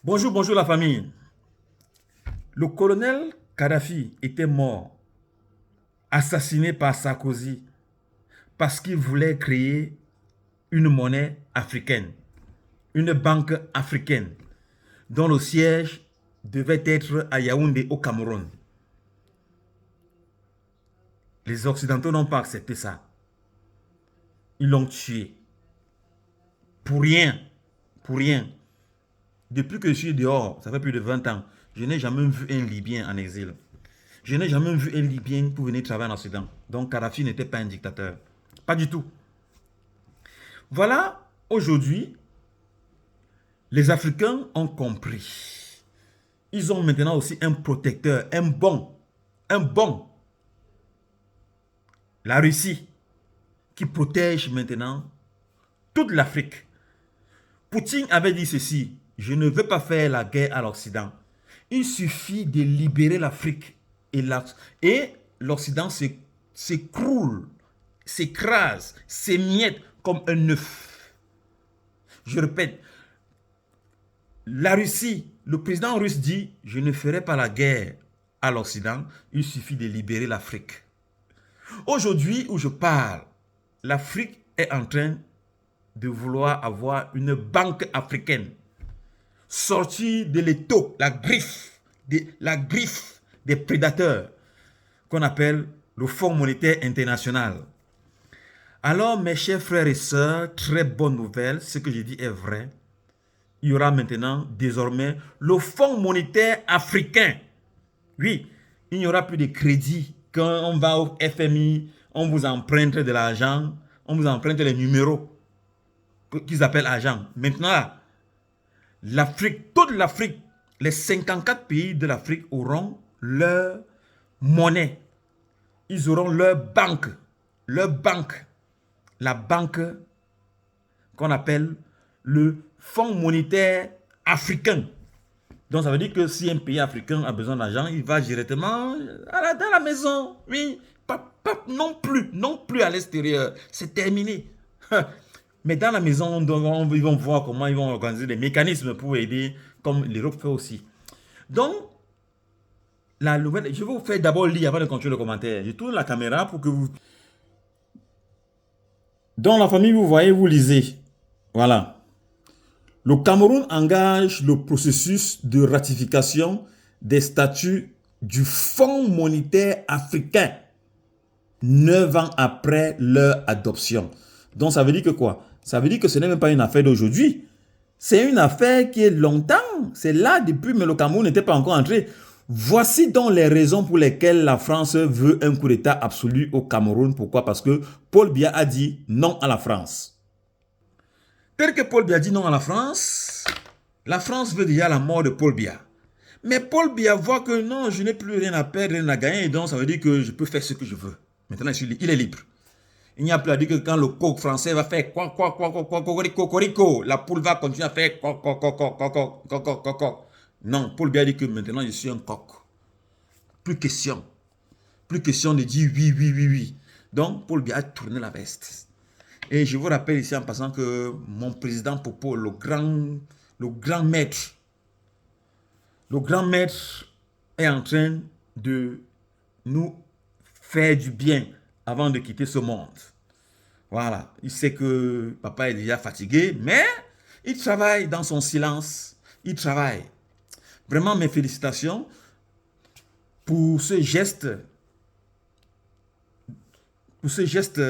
Bonjour, bonjour la famille. Le colonel Kadhafi était mort, assassiné par Sarkozy, parce qu'il voulait créer une monnaie africaine, une banque africaine, dont le siège devait être à Yaoundé au Cameroun. Les Occidentaux n'ont pas accepté ça. Ils l'ont tué. Pour rien. Pour rien. Depuis que je suis dehors, ça fait plus de 20 ans, je n'ai jamais vu un Libyen en exil. Je n'ai jamais vu un Libyen pour venir travailler en Occident. Donc Kadhafi n'était pas un dictateur. Pas du tout. Voilà, aujourd'hui, les Africains ont compris. Ils ont maintenant aussi un protecteur, un bon. La Russie, qui protège maintenant toute l'Afrique. Poutine avait dit ceci: je ne veux pas faire la guerre à l'Occident. Il suffit de libérer l'Afrique et l'Occident s'écroule, s'écrase, s'émiette comme un œuf. Je répète, la Russie, le président russe dit: je ne ferai pas la guerre à l'Occident, il suffit de libérer l'Afrique. Aujourd'hui où je parle, l'Afrique est en train de vouloir avoir une banque africaine, sortie de l'étau, la griffe des prédateurs qu'on appelle le Fonds monétaire international. Alors mes chers frères et sœurs, très bonne nouvelle, ce que je dis est vrai. Il y aura maintenant, désormais, le Fonds monétaire africain. Oui, il n'y aura plus de crédit. Quand on va au FMI, on vous emprunte de l'argent, on vous emprunte les numéros qu'ils appellent argent. Maintenant, l'Afrique, toute l'Afrique, les 54 pays de l'Afrique auront leur monnaie. Ils auront leur banque, la banque qu'on appelle le Fonds monétaire africain. Donc ça veut dire que si un pays africain a besoin d'argent, il va directement dans la maison. Oui, non plus à l'extérieur. C'est terminé. Mais dans la maison, ils vont voir comment ils vont organiser des mécanismes pour aider, comme l'Europe fait aussi. Donc, la nouvelle, je vais vous faire d'abord lire avant de continuer le commentaire. Je tourne la caméra pour que vous... Dans la famille, vous voyez, vous lisez. Voilà. Le Cameroun engage le processus de ratification des statuts du Fonds monétaire africain 9 ans après leur adoption. Donc ça veut dire que quoi? Ça veut dire que ce n'est même pas une affaire d'aujourd'hui. C'est une affaire qui est longtemps. C'est là depuis, mais le Cameroun n'était pas encore entré. Voici donc les raisons pour lesquelles la France veut un coup d'État absolu au Cameroun. Pourquoi? Parce que Paul Biya a dit non à la France. Tel que Paul Biya dit non à la France veut déjà la mort de Paul Biya. Mais Paul Biya voit que non, je n'ai plus rien à perdre, rien à gagner, et donc ça veut dire que je peux faire ce que je veux. Maintenant, il est libre. Il n'y a plus à dire que quand le coq français va faire cocorico, la poule va continuer à faire coq. Non, Paul Biya dit que maintenant je suis un coq. Plus question. Plus question de dire oui, oui, oui, oui. Donc, Paul Biya a tourné la veste. Et je vous rappelle ici en passant que mon président Popo, le grand maître est en train de nous faire du bien avant de quitter ce monde. Voilà, il sait que papa est déjà fatigué, mais il travaille dans son silence. Il travaille. Vraiment, mes félicitations pour ce geste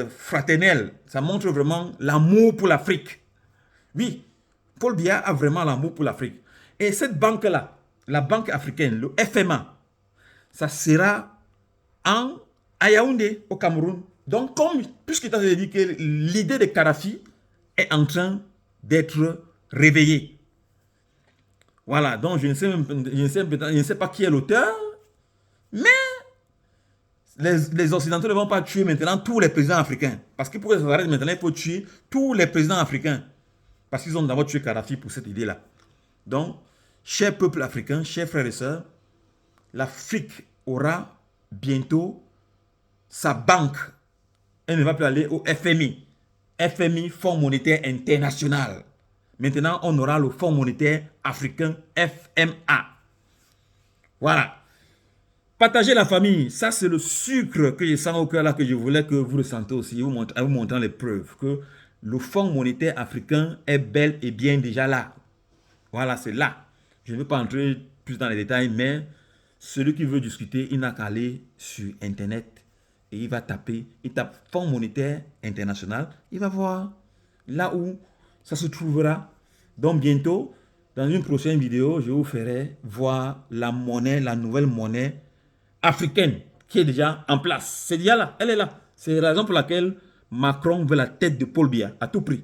fraternel. Ça montre vraiment l'amour pour l'Afrique. Oui, Paul Biya a vraiment l'amour pour l'Afrique. Et cette banque-là, la banque africaine, le FMA, ça sera à Yaoundé, au Cameroun. Donc, puisque tu as dit que l'idée de Kadhafi est en train d'être réveillée. Voilà, donc je ne sais pas qui est l'auteur, mais les Occidentaux ne vont pas tuer maintenant tous les présidents africains. Parce que pour que ça s'arrête maintenant, il faut tuer tous les présidents africains. Parce qu'ils ont d'abord tué Kadhafi pour cette idée-là. Donc, chers peuples africains, chers frères et sœurs, l'Afrique aura bientôt sa banque. Elle ne va plus aller au FMI. FMI, Fonds monétaire international. Maintenant, on aura le Fonds monétaire africain, FMA. Voilà. Partagez la famille, ça c'est le sucre que je sens au cœur là, que je voulais que vous ressentez aussi, en vous montrant les preuves que le Fonds monétaire africain est bel et bien déjà là. Voilà, c'est là. Je ne veux pas entrer plus dans les détails, mais celui qui veut discuter, il n'a qu'à aller sur Internet et il va taper, il tape Fonds monétaire international, il va voir là où ça se trouvera. Donc bientôt, dans une prochaine vidéo, je vous ferai voir la monnaie, la nouvelle monnaie africaine qui est déjà en place. C'est déjà là, elle est là. C'est la raison pour laquelle Macron veut la tête de Paul Biya à tout prix.